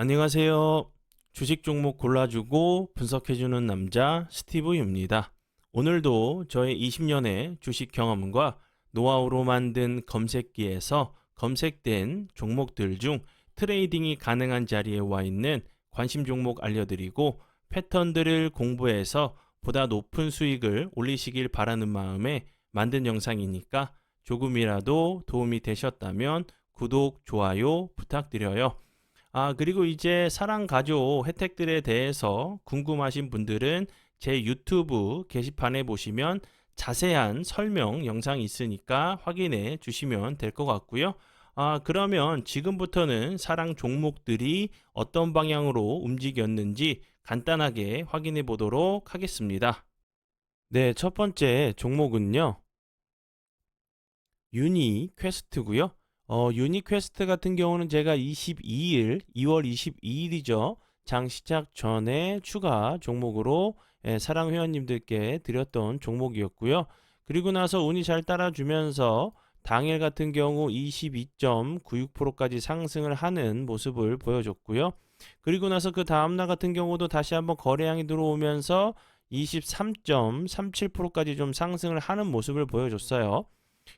안녕하세요. 주식 종목 골라주고 분석해주는 남자 스티브입니다. 오늘도 저의 20년의 주식 경험과 노하우로 만든 검색기에서 검색된 종목들 중 트레이딩이 가능한 자리에 와 있는 관심 종목 알려드리고 패턴들을 공부해서 보다 높은 수익을 올리시길 바라는 마음에 만든 영상이니까 조금이라도 도움이 되셨다면 구독, 좋아요 부탁드려요. 그리고 이제 사랑 가족 혜택들에 대해서 궁금하신 분들은 제 유튜브 게시판에 보시면 자세한 설명 영상이 있으니까 확인해 주시면 될 것 같고요. 그러면 지금부터는 사랑 종목들이 어떤 방향으로 움직였는지 간단하게 확인해 보도록 하겠습니다. 네, 첫 번째 종목은요. 유니 퀘스트고요. 유니 퀘스트 같은 경우는 제가 2월 22일이죠. 장 시작 전에 추가 종목으로 사랑 회원님들께 드렸던 종목이었고요. 그리고 나서 운이 잘 따라주면서 당일 같은 경우 22.96%까지 상승을 하는 모습을 보여줬고요. 그리고 나서 그 다음날 같은 경우도 다시 한번 거래량이 들어오면서 23.37%까지 좀 상승을 하는 모습을 보여줬어요.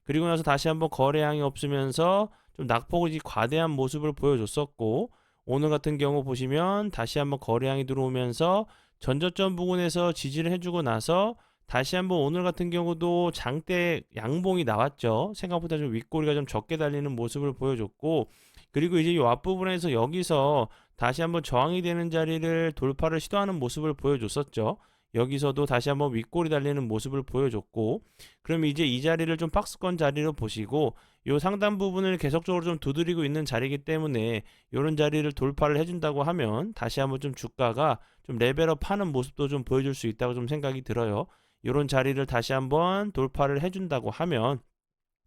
그리고 나서 다시 한번 거래량이 없으면서 좀 낙폭이 과대한 모습을 보여줬었고, 오늘 같은 경우 보시면 다시 한번 거래량이 들어오면서 전저점 부근에서 지지를 해주고 나서 다시 한번 오늘 같은 경우도 장대 양봉이 나왔죠. 생각보다 좀 윗꼬리가 좀 적게 달리는 모습을 보여줬고, 그리고 이제 이 앞부분에서 여기서 다시 한번 저항이 되는 자리를 돌파를 시도하는 모습을 보여줬었죠. 여기서도 다시 한번 윗꼬리 달리는 모습을 보여줬고, 그럼 이제 이 자리를 좀 박스권 자리로 보시고 요 상단 부분을 계속적으로 좀 두드리고 있는 자리이기 때문에 이런 자리를 돌파를 해준다고 하면 다시 한번 좀 주가가 좀 레벨업 하는 모습도 좀 보여줄 수 있다고 좀 생각이 들어요. 이런 자리를 다시 한번 돌파를 해준다고 하면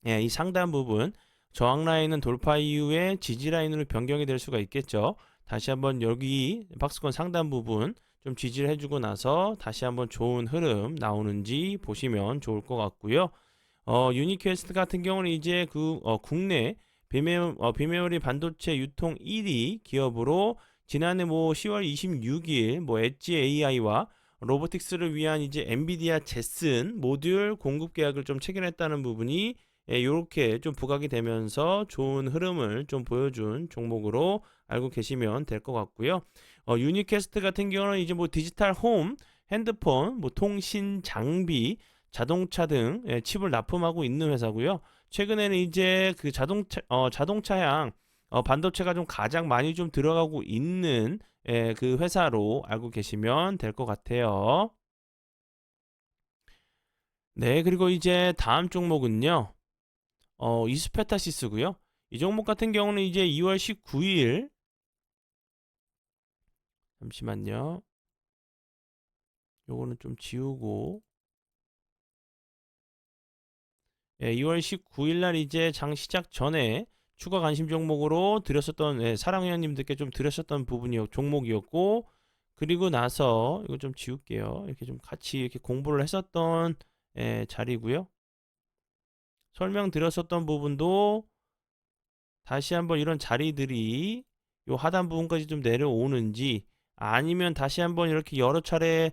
이 상단 부분 저항 라인은 돌파 이후에 지지 라인으로 변경이 될 수가 있겠죠. 다시 한번 여기 박스권 상단 부분 좀 지지를 해주고 나서 다시 한번 좋은 흐름 나오는지 보시면 좋을 것 같고요. 유니퀘스트 같은 경우는 이제 국내 비메모리 반도체 유통 1위 기업으로 지난해 뭐 10월 26일 뭐 엣지 AI와 로보틱스를 위한 이제 엔비디아 제슨 모듈 공급 계약을 좀 체결했다는 부분이 이렇게 좀 부각이 되면서 좋은 흐름을 좀 보여준 종목으로 알고 계시면 될 것 같고요. 유니캐스트 같은 경우는 이제 뭐 디지털 홈, 핸드폰, 뭐 통신 장비, 자동차 등 칩을 납품하고 있는 회사고요. 최근에는 이제 그 자동차향 반도체가 좀 가장 많이 좀 들어가고 있는 그 회사로 알고 계시면 될 것 같아요. 네, 그리고 이제 다음 종목은요. 이스페타시스고요. 이 종목 같은 경우는 이제 2월 19일 잠시만요. 요거는 좀 지우고 2월 19일 날 이제 장 시작 전에 추가 관심 종목으로 드렸었던 사랑 회원님들께 좀 드렸었던 종목이었고, 그리고 나서 이거 좀 지울게요. 이렇게 좀 같이 이렇게 공부를 했었던 자리고요. 설명드렸었던 부분도 다시 한번 이런 자리들이 요 하단 부분까지 좀 내려오는지, 아니면 다시 한번 이렇게 여러 차례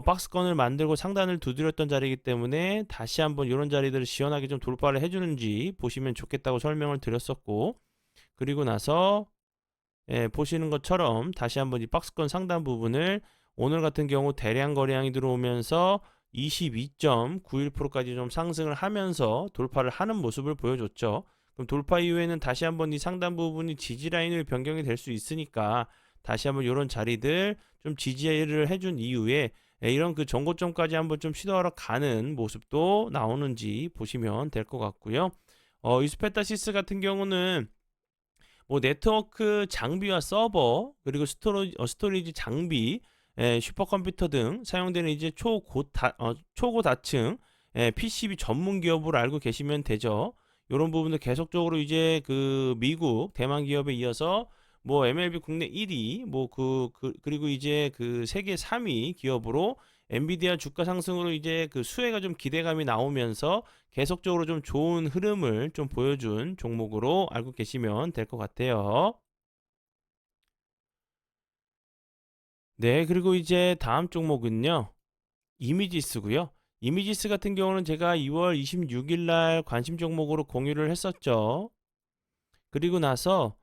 박스권을 만들고 상단을 두드렸던 자리이기 때문에 다시 한번 이런 자리들을 시원하게 좀 돌파를 해주는지 보시면 좋겠다고 설명을 드렸었고, 그리고 나서 보시는 것처럼 다시 한번 이 박스권 상단 부분을 오늘 같은 경우 대량 거래량이 들어오면서 22.91%까지 좀 상승을 하면서 돌파를 하는 모습을 보여줬죠. 그럼 돌파 이후에는 다시 한번 이 상단 부분이 지지 라인을 변경이 될 수 있으니까 다시 한번 이런 자리들 좀 지지를 해준 이후에 이런 그 전고점까지 한번 좀 시도하러 가는 모습도 나오는지 보시면 될 것 같고요. 이스페타시스 같은 경우는 뭐 네트워크 장비와 서버, 그리고 스토리지 장비, 슈퍼컴퓨터 등 사용되는 이제 초고다층 PCB 전문 기업으로 알고 계시면 되죠. 이런 부분도 계속적으로 이제 그 미국 대만 기업에 이어서 뭐 MLB 국내 1위, 뭐 그리고 이제 그 세계 3위 기업으로 엔비디아 주가 상승으로 이제 그 수혜가 좀 기대감이 나오면서 계속적으로 좀 좋은 흐름을 좀 보여준 종목으로 알고 계시면 될 것 같아요. 네, 그리고 이제 다음 종목은요. 이미지스고요. 이미지스 같은 경우는 제가 2월 26일 날 관심 종목으로 공유를 했었죠. 그리고 나서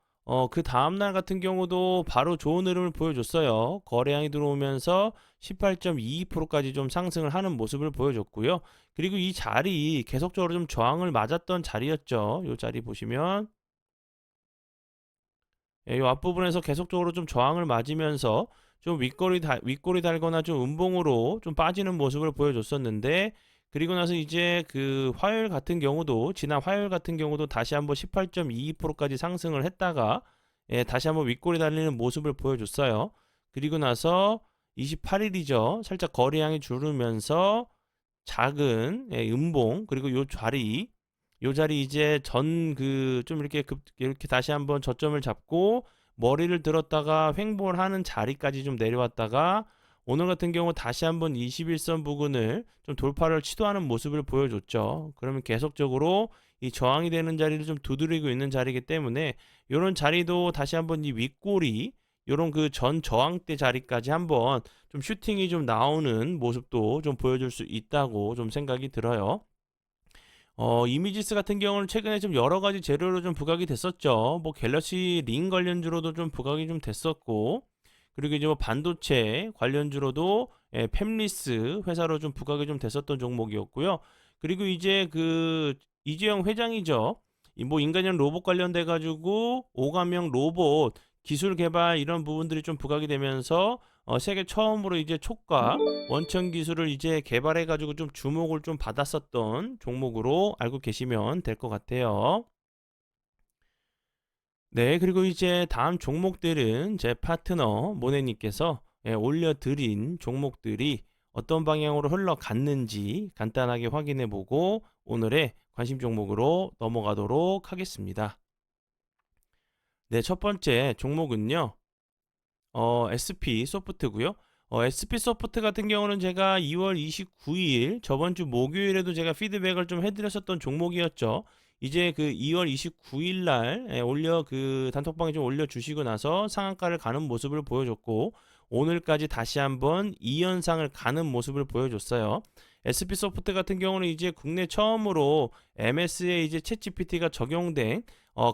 그 다음 날 같은 경우도 바로 좋은 흐름을 보여줬어요. 거래량이 들어오면서 18.22%까지 좀 상승을 하는 모습을 보여줬고요. 그리고 이 자리 계속적으로 좀 저항을 맞았던 자리였죠. 이 자리 보시면 이 앞부분에서 계속적으로 좀 저항을 맞으면서 좀 윗꼬리 달거나 좀 음봉으로 좀 빠지는 모습을 보여줬었는데, 그리고 나서 이제 그 화요일 같은 경우도, 지난 화요일 같은 경우도 다시 한번 18.22%까지 상승을 했다가 다시 한번 윗꼬리 달리는 모습을 보여줬어요. 그리고 나서 28일이죠. 살짝 거래량이 줄으면서 작은 음봉, 그리고 요 자리 이제 전 그 좀 이렇게 다시 한번 저점을 잡고 머리를 들었다가 횡보를 하는 자리까지 좀 내려왔다가 오늘 같은 경우 다시 한번 21선 부근을 좀 돌파를 시도하는 모습을 보여줬죠. 그러면 계속적으로 이 저항이 되는 자리를 좀 두드리고 있는 자리이기 때문에 이런 자리도 다시 한번 이 윗골이 요런 그 전 저항대 자리까지 한번 좀 슈팅이 좀 나오는 모습도 좀 보여줄 수 있다고 좀 생각이 들어요. 이미지스 같은 경우는 최근에 좀 여러 가지 재료로 좀 부각이 됐었죠. 뭐 갤럭시 링 관련주로도 좀 부각이 좀 됐었고, 그리고 이제 뭐 반도체 관련주로도 팹리스 회사로 좀 부각이 좀 됐었던 종목이었고요. 그리고 이제 그 이재용 회장이죠. 뭐 인간형 로봇 관련돼 가지고 오감형 로봇 기술 개발 이런 부분들이 좀 부각이 되면서 세계 처음으로 이제 촉과 원천 기술을 이제 개발해 가지고 좀 주목을 좀 받았었던 종목으로 알고 계시면 될 것 같아요. 네, 그리고 이제 다음 종목들은 제 파트너 모네님께서 올려드린 종목들이 어떤 방향으로 흘러갔는지 간단하게 확인해 보고 오늘의 관심 종목으로 넘어가도록 하겠습니다. 네, 첫 번째 종목은요. SP 소프트고요. SP 소프트 같은 경우는 제가 2월 29일 저번 주 목요일에도 제가 피드백을 좀 해드렸었던 종목이었죠. 이제 그 2월 29일 날 올려 그 단톡방에 좀 올려주시고 나서 상한가를 가는 모습을 보여줬고 오늘까지 다시 한번 2연상을 가는 모습을 보여줬어요. SP 소프트 같은 경우는 이제 국내 처음으로 MS에 이제 챗GPT가 적용된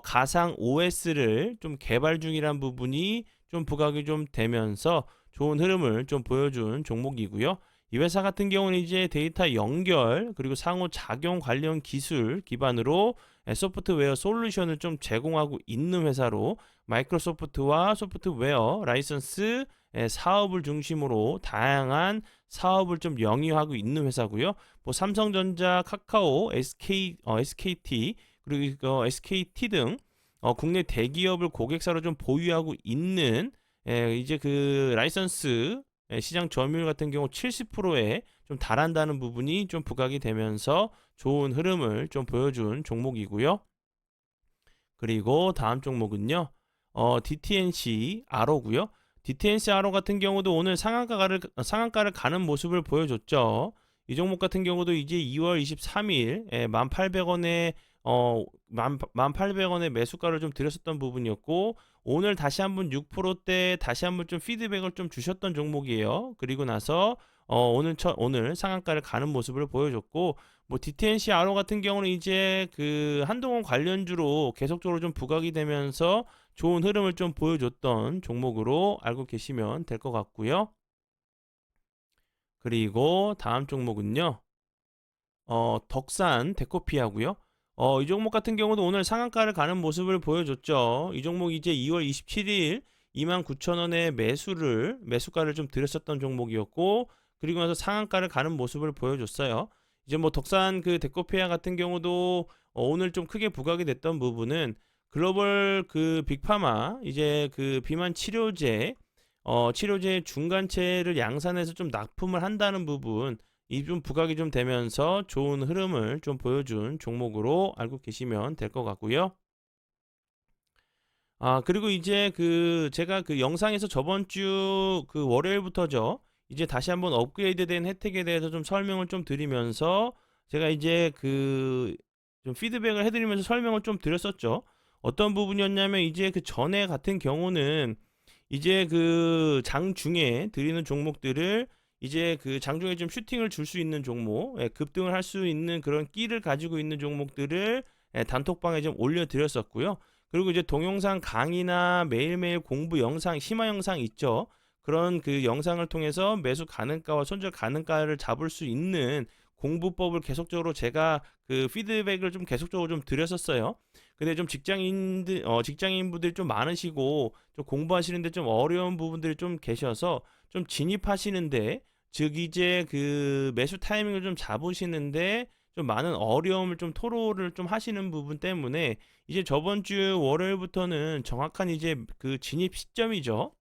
가상 OS를 좀 개발 중이란 부분이 좀 부각이 좀 되면서 좋은 흐름을 좀 보여준 종목이고요. 이 회사 같은 경우는 이제 데이터 연결 그리고 상호작용 관련 기술 기반으로 소프트웨어 솔루션을 좀 제공하고 있는 회사로 마이크로소프트와 소프트웨어 라이선스 사업을 중심으로 다양한 사업을 좀 영위하고 있는 회사고요. 뭐 삼성전자, 카카오, SKT 그리고 SKT 등 국내 대기업을 고객사로 좀 보유하고 있는 이제 그 라이선스 시장 점유율 같은 경우 70%에 좀 달한다는 부분이 좀 부각이 되면서 좋은 흐름을 좀 보여준 종목이고요. 그리고 다음 종목은요. DTNC 아로고요. DTNC 아로 같은 경우도 오늘 상한가를 가는 모습을 보여줬죠. 이 종목 같은 경우도 이제 2월 23일 1,800원에 1,800원의 매수가를 좀 드렸었던 부분이었고 오늘 다시 한번 6%대 다시 한번 좀 피드백을 좀 주셨던 종목이에요. 그리고 나서 오늘 상한가를 가는 모습을 보여줬고 뭐 DTNC 아로 같은 경우는 이제 그 한동안 관련주로 계속적으로 좀 부각이 되면서 좋은 흐름을 좀 보여줬던 종목으로 알고 계시면 될 것 같고요. 그리고 다음 종목은요. 덕산 데코피아고요. 이 종목 같은 경우도 오늘 상한가를 가는 모습을 보여줬죠. 이 종목 이제 2월 27일 29,000원에 매수가를 좀 드렸었던 종목이었고 그리고 나서 상한가를 가는 모습을 보여줬어요. 이제 뭐 덕산 그 데코피아 같은 경우도 오늘 좀 크게 부각이 됐던 부분은 글로벌 그 빅파마 이제 그 비만 치료제 중간체를 양산해서 좀 납품을 한다는 부분 이 좀 부각이 좀 되면서 좋은 흐름을 좀 보여준 종목으로 알고 계시면 될 것 같고요. 그리고 이제 그 제가 그 영상에서 저번 주 그 월요일부터죠. 이제 다시 한번 업그레이드된 혜택에 대해서 좀 설명을 좀 드리면서 제가 이제 그 좀 피드백을 해드리면서 설명을 좀 드렸었죠. 어떤 부분이었냐면 이제 그 전에 같은 경우는 이제 그 장중에 드리는 종목들을 이제 그 장중에 좀 슈팅을 줄 수 있는 종목, 급등을 할 수 있는 그런 끼를 가지고 있는 종목들을 단톡방에 좀 올려드렸었고요. 그리고 이제 동영상 강의나 매일매일 공부 영상, 심화 영상 있죠. 그런 그 영상을 통해서 매수 가능가와 손절 가능가를 잡을 수 있는 공부법을 계속적으로 제가 그 피드백을 좀 계속적으로 좀 드렸었어요. 근데 좀 직장인분들이 좀 많으시고 좀 공부하시는데 좀 어려운 부분들이 좀 계셔서 좀 진입하시는데, 즉 이제 그 매수 타이밍을 좀 잡으시는데 좀 많은 어려움을 좀 토로를 좀 하시는 부분 때문에 이제 저번 주 월요일부터는 정확한 이제 그 진입 시점이죠.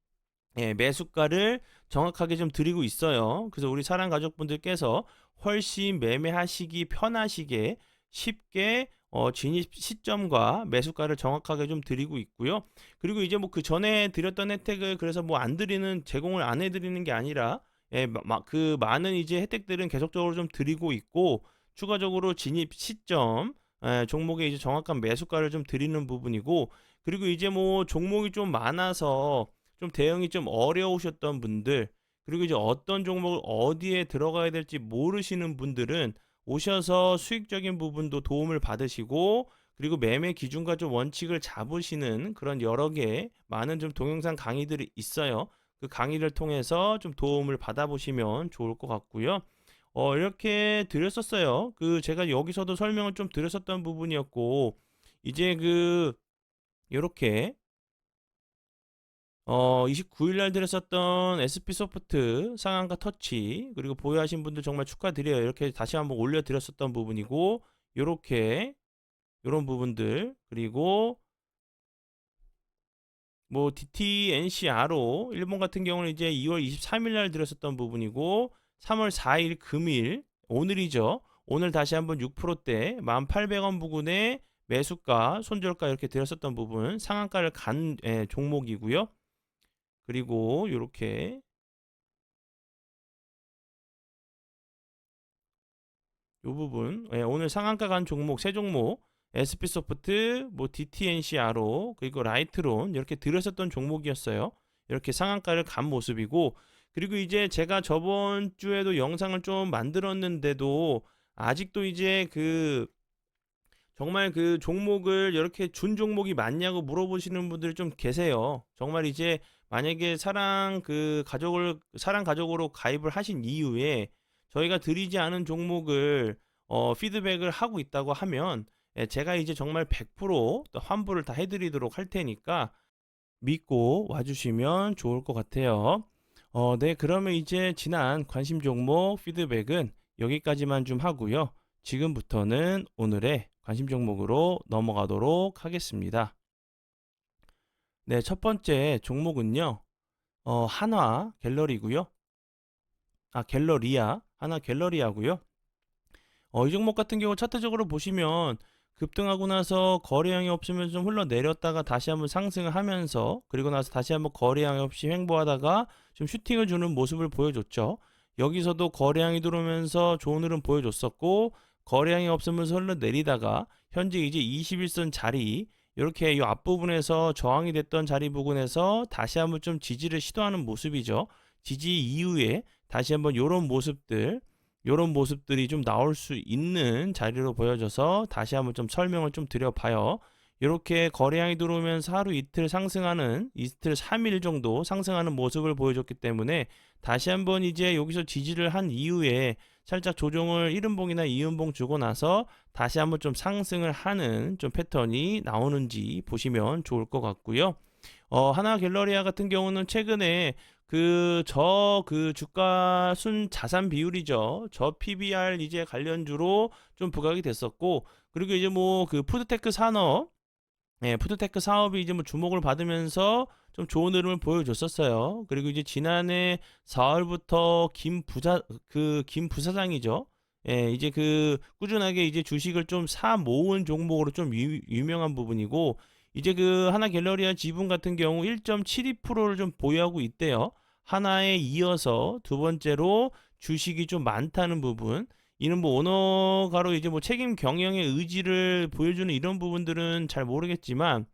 매수가를 정확하게 좀 드리고 있어요. 그래서 우리 사랑 가족분들께서 훨씬 매매하시기 편하시게 쉽게 진입 시점과 매수가를 정확하게 좀 드리고 있고요. 그리고 이제 뭐 그 전에 드렸던 혜택을 그래서 뭐 안 드리는, 제공을 안 해드리는 게 아니라 그 많은 이제 혜택들은 계속적으로 좀 드리고 있고, 추가적으로 진입 시점, 종목의 이제 정확한 매수가를 좀 드리는 부분이고, 그리고 이제 뭐 종목이 좀 많아서 좀 대응이 좀 어려우셨던 분들, 그리고 이제 어떤 종목을 어디에 들어가야 될지 모르시는 분들은 오셔서 수익적인 부분도 도움을 받으시고, 그리고 매매 기준과 좀 원칙을 잡으시는 그런 여러 개 많은 좀 동영상 강의들이 있어요. 그 강의를 통해서 좀 도움을 받아보시면 좋을 것 같고요. 이렇게 드렸었어요. 그 제가 여기서도 설명을 좀 드렸었던 부분이었고, 이제 그 이렇게 29일 날 드렸었던 SP 소프트 상한가 터치, 그리고 보유하신 분들 정말 축하드려요. 이렇게 다시 한번 올려드렸었던 부분이고, 요렇게 요런 부분들, 그리고 뭐 DTNCRO 일본 같은 경우는 이제 2월 23일 날 드렸었던 부분이고, 3월 4일 금일 오늘이죠. 오늘 다시 한번 6%대 1,800원 부근에 매수가 손절가 이렇게 드렸었던 부분, 상한가를 간 종목이고요. 그리고 요렇게 요 부분, 오늘 상한가 간 종목 세 종목, SP소프트, 뭐 DTNCRO, 그리고 라이트론 이렇게 들었었던 종목이었어요. 이렇게 상한가를 간 모습이고, 그리고 이제 제가 저번 주에도 영상을 좀 만들었는데도 아직도 이제 그 정말 그 종목을 이렇게 준 종목이 맞냐고 물어보시는 분들이 좀 계세요. 정말 이제 만약에 사랑 가족으로 가입을 하신 이후에 저희가 드리지 않은 종목을 피드백을 하고 있다고 하면, 제가 이제 정말 100% 환불을 다 해드리도록 할 테니까 믿고 와주시면 좋을 것 같아요. 네, 그러면 이제 지난 관심 종목 피드백은 여기까지만 좀 하고요. 지금부터는 오늘의 관심 종목으로 넘어가도록 하겠습니다. 네, 첫 번째 종목은요, 한화 갤러리고요. 갤러리아, 한화 갤러리아고요. 이 종목 같은 경우 차트적으로 보시면 급등하고 나서 거래량이 없으면 좀 흘러내렸다가 다시 한번 상승을 하면서, 그리고 나서 다시 한번 거래량이 없이 횡보하다가 좀 슈팅을 주는 모습을 보여줬죠. 여기서도 거래량이 들어오면서 좋은 흐름 보여줬었고, 거래량이 없으면서 흘러내리다가 현재 이제 21선 자리, 이렇게 이 앞부분에서 저항이 됐던 자리 부근에서 다시 한번 좀 지지를 시도하는 모습이죠. 지지 이후에 다시 한번 요런 모습들이 좀 나올 수 있는 자리로 보여져서 다시 한번 좀 설명을 좀 드려봐요. 이렇게 거래량이 들어오면서 하루 이틀 상승하는, 이틀 3일 정도 상승하는 모습을 보여줬기 때문에 다시 한번 이제 여기서 지지를 한 이후에 살짝 조정을 1음봉이나 2음봉 주고 나서 다시 한번 좀 상승을 하는 좀 패턴이 나오는지 보시면 좋을 것 같고요. 하나 갤러리아 같은 경우는 최근에 그 주가 순 자산 비율이죠. 저 PBR 이제 관련주로 좀 부각이 됐었고, 그리고 이제 뭐 그 푸드테크 산업, 푸드테크 사업이 이제 뭐 주목을 받으면서 좀 좋은 흐름을 보여줬었어요. 그리고 이제 지난해 4월부터 김 부사장이죠. 이제 그 꾸준하게 이제 주식을 좀 사 모은 종목으로 좀 유명한 부분이고, 이제 그 하나 갤러리아 지분 같은 경우 1.72%를 좀 보유하고 있대요. 하나에 이어서 두 번째로 주식이 좀 많다는 부분. 이는 뭐 오너가로 이제 뭐 책임 경영의 의지를 보여주는 이런 부분들은 잘 모르겠지만,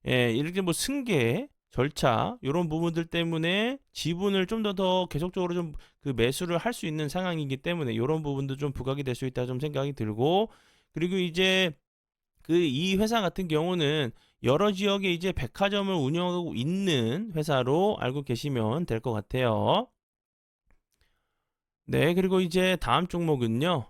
이렇게 뭐 승계 절차 이런 부분들 때문에 지분을 좀 더 계속적으로 좀 그 매수를 할 수 있는 상황이기 때문에 이런 부분도 좀 부각이 될 수 있다 좀 생각이 들고, 그리고 이제 그 이 회사 같은 경우는 여러 지역에 이제 백화점을 운영하고 있는 회사로 알고 계시면 될 것 같아요. 네, 그리고 이제 다음 종목은요.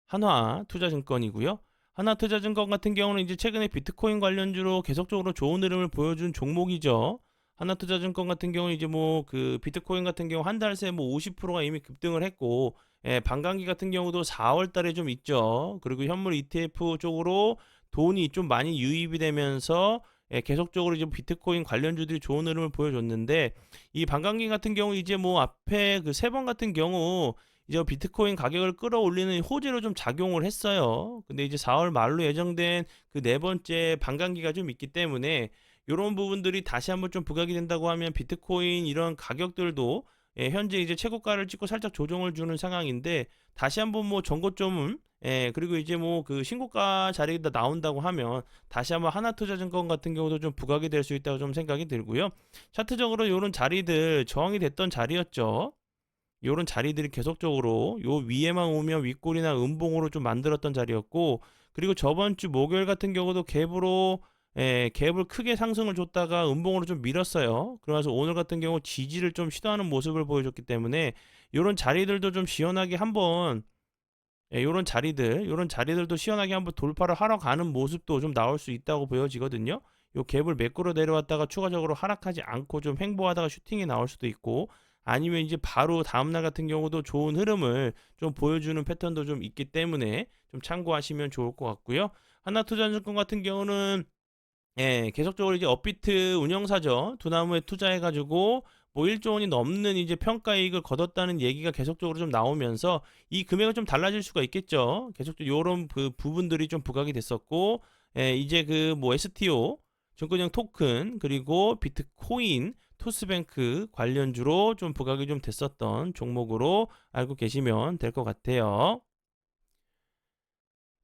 한화투자증권이고요. 한화투자증권 같은 경우는 이제 최근에 비트코인 관련주로 계속적으로 좋은 흐름을 보여준 종목이죠. 한화투자증권 같은 경우는 이제 뭐 그 비트코인 같은 경우 한 달 새 뭐 50%가 이미 급등을 했고, 반감기 같은 경우도 4월 달에 좀 있죠. 그리고 현물 ETF 쪽으로 돈이 좀 많이 유입이 되면서 계속적으로 이제 비트코인 관련주들이 좋은 흐름을 보여줬는데, 이 반감기 같은 경우 이제 뭐 앞에 그 세 번 같은 경우 이제 비트코인 가격을 끌어올리는 호재로 좀 작용을 했어요. 근데 이제 4월 말로 예정된 그 네 번째 반감기가 좀 있기 때문에 이런 부분들이 다시 한번 좀 부각이 된다고 하면 비트코인 이런 가격들도 현재 이제 최고가를 찍고 살짝 조정을 주는 상황인데, 다시 한번 뭐 전고점은 그리고 이제 뭐 그 신고가 자리가 나온다고 하면 다시 한번 하나투자증권 같은 경우도 좀 부각이 될 수 있다고 좀 생각이 들고요. 차트적으로 이런 자리들 저항이 됐던 자리였죠. 요런 자리들이 계속적으로 요 위에만 오면 윗골이나 음봉으로 좀 만들었던 자리였고, 그리고 저번 주 목요일 같은 경우도 갭으로 갭을 크게 상승을 줬다가 음봉으로 좀 밀었어요. 그래서 오늘 같은 경우 지지를 좀 시도하는 모습을 보여줬기 때문에 요런 자리들도 좀 시원하게 한번 요런 자리들도 시원하게 한번 돌파를 하러 가는 모습도 좀 나올 수 있다고 보여지거든요. 요 갭을 매꾸러 내려왔다가 추가적으로 하락하지 않고 좀 횡보하다가 슈팅이 나올 수도 있고, 아니면 이제 바로 다음날 같은 경우도 좋은 흐름을 좀 보여주는 패턴도 좀 있기 때문에 좀 참고하시면 좋을 것 같고요. 하나투자증권 같은 경우는 계속적으로 이제 업비트 운영사죠. 두나무에 투자해가지고 뭐 1조 원이 넘는 이제 평가이익을 거뒀다는 얘기가 계속적으로 좀 나오면서 이 금액은 좀 달라질 수가 있겠죠. 계속적으로 요런 그 부분들이 좀 부각이 됐었고, 이제 그 뭐 STO 증권형 토큰 그리고 비트코인 토스뱅크 관련주로 좀 부각이 좀 됐었던 종목으로 알고 계시면 될 것 같아요.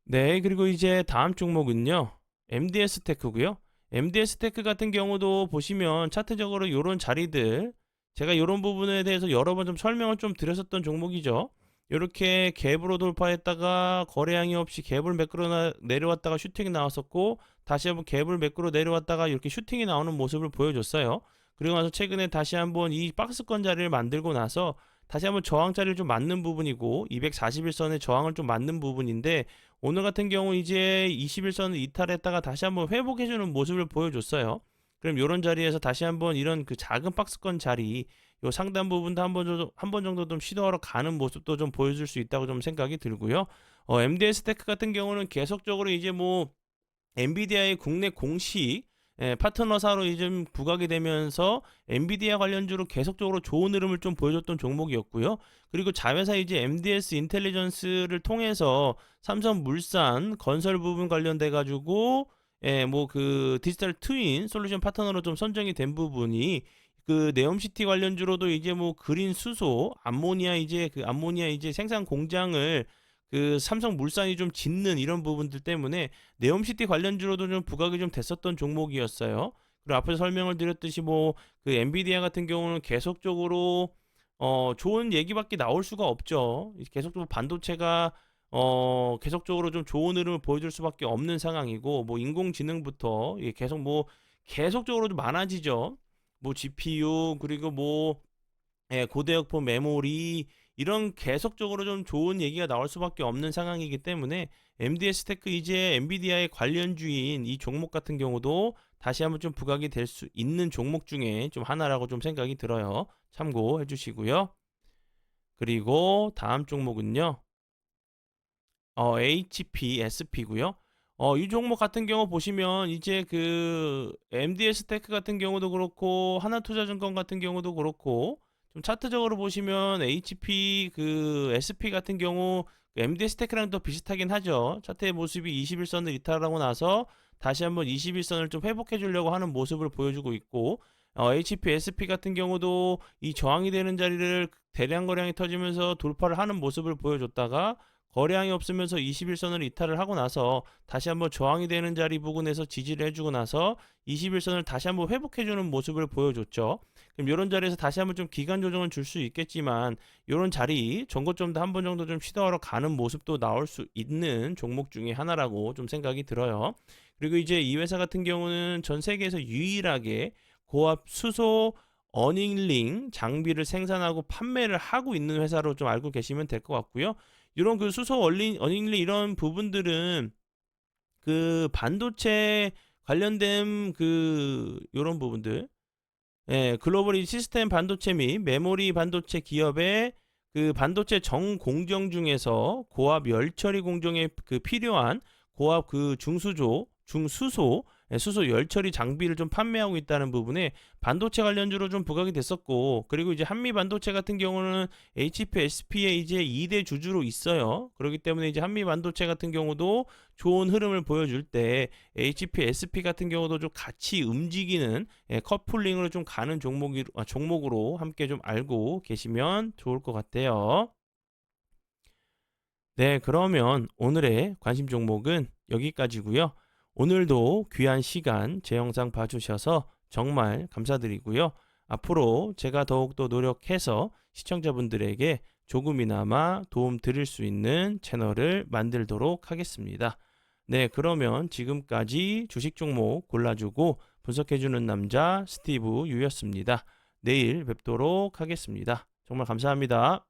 네, 그리고 이제 다음 종목은요. MDS 테크고요. MDS 테크 같은 경우도 보시면 차트적으로 이런 자리들, 제가 이런 부분에 대해서 여러 번 좀 설명을 좀 드렸었던 종목이죠. 이렇게 갭으로 돌파했다가 거래량이 없이 갭을 매끄러 내려왔다가 슈팅이 나왔었고, 다시 한번 갭을 매끄러 내려왔다가 이렇게 슈팅이 나오는 모습을 보여줬어요. 그리고 나서 최근에 다시 한번 이 박스권 자리를 만들고 나서 다시 한번 저항 자리를 좀 맞는 부분이고, 241선의 저항을 좀 맞는 부분인데, 오늘 같은 경우 이제 21선을 이탈했다가 다시 한번 회복해주는 모습을 보여줬어요. 그럼 이런 자리에서 다시 한번 이런 그 작은 박스권 자리, 요 상단 부분도 한 번 정도 좀 시도하러 가는 모습도 좀 보여줄 수 있다고 좀 생각이 들고요. MDS 테크 같은 경우는 계속적으로 이제 뭐 엔비디아의 국내 공식 파트너사로 이제 좀 부각이 되면서 엔비디아 관련주로 계속적으로 좋은 흐름을 좀 보여줬던 종목이었고요. 그리고 자회사 이제 MDS 인텔리전스를 통해서 삼성물산 건설 부분 관련돼 가지고 뭐 그 디지털 트윈 솔루션 파트너로 좀 선정이 된 부분이 그 네옴시티 관련주로도 이제 뭐 그린 수소 암모니아 이제 생산 공장을 그 삼성물산이 좀 짓는 이런 부분들 때문에 네옴시티 관련주로도 좀 부각이 좀 됐었던 종목이었어요. 그리고 앞에서 설명을 드렸듯이 뭐 그 엔비디아 같은 경우는 계속적으로 좋은 얘기밖에 나올 수가 없죠. 계속적으로 반도체가 계속적으로 좀 좋은 흐름을 보여줄 수밖에 없는 상황이고, 뭐 인공지능부터 계속 뭐 계속적으로 좀 많아지죠. 뭐 GPU 그리고 뭐 고대역폭 메모리 이런 계속적으로 좀 좋은 얘기가 나올 수밖에 없는 상황이기 때문에 MDS 테크 이제 엔비디아의 관련주인 이 종목 같은 경우도 다시 한번 좀 부각이 될 수 있는 종목 중에 좀 하나라고 좀 생각이 들어요. 참고해 주시고요. 그리고 다음 종목은요. HPSP고요. 이 종목 같은 경우 보시면 이제 그 MDS 테크 같은 경우도 그렇고 하나투자증권 같은 경우도 그렇고 좀 차트적으로 보시면 HP 그 SP 같은 경우 MDS 테크랑 또 비슷하긴 하죠. 차트의 모습이 21선을 이탈하고 나서 다시 한번 21선을 좀 회복해 주려고 하는 모습을 보여주고 있고, HPSP 같은 경우도 이 저항이 되는 자리를 대량 거량이 터지면서 돌파를 하는 모습을 보여줬다가 거래량이 없으면서 21선을 이탈을 하고 나서 다시 한번 저항이 되는 자리 부근에서 지지를 해주고 나서 21선을 다시 한번 회복해주는 모습을 보여줬죠. 그럼 이런 자리에서 다시 한번 좀 기간 조정을 줄 수 있겠지만 이런 자리 전고점도 한 번 정도 좀 시도하러 가는 모습도 나올 수 있는 종목 중에 하나라고 좀 생각이 들어요. 그리고 이제 이 회사 같은 경우는 전 세계에서 유일하게 고압 수소 어닝링 장비를 생산하고 판매를 하고 있는 회사로 좀 알고 계시면 될 것 같고요. 이런 그 수소 어닝링 이런 부분들은 그 반도체 관련된 그 이런 부분들, 예, 글로벌 시스템 반도체 및 메모리 반도체 기업의 그 반도체 정 공정 중에서 고압 열 처리 공정에 그 필요한 고압 그 중수소 수소 열 처리 장비를 좀 판매하고 있다는 부분에 반도체 관련주로 좀 부각이 됐었고, 그리고 이제 한미 반도체 같은 경우는 HPSP의 이제 2대 주주로 있어요. 그렇기 때문에 이제 한미 반도체 같은 경우도 좋은 흐름을 보여줄 때 HPSP 같은 경우도 좀 같이 움직이는, 예, 커플링으로 좀 가는 종목으로 함께 좀 알고 계시면 좋을 것 같아요. 네, 그러면 오늘의 관심 종목은 여기까지고요. 오늘도 귀한 시간 제 영상 봐주셔서 정말 감사드리고요. 앞으로 제가 더욱더 노력해서 시청자분들에게 조금이나마 도움 드릴 수 있는 채널을 만들도록 하겠습니다. 네, 그러면 지금까지 주식 종목 골라주고 분석해주는 남자 스티브 유였습니다. 내일 뵙도록 하겠습니다. 정말 감사합니다.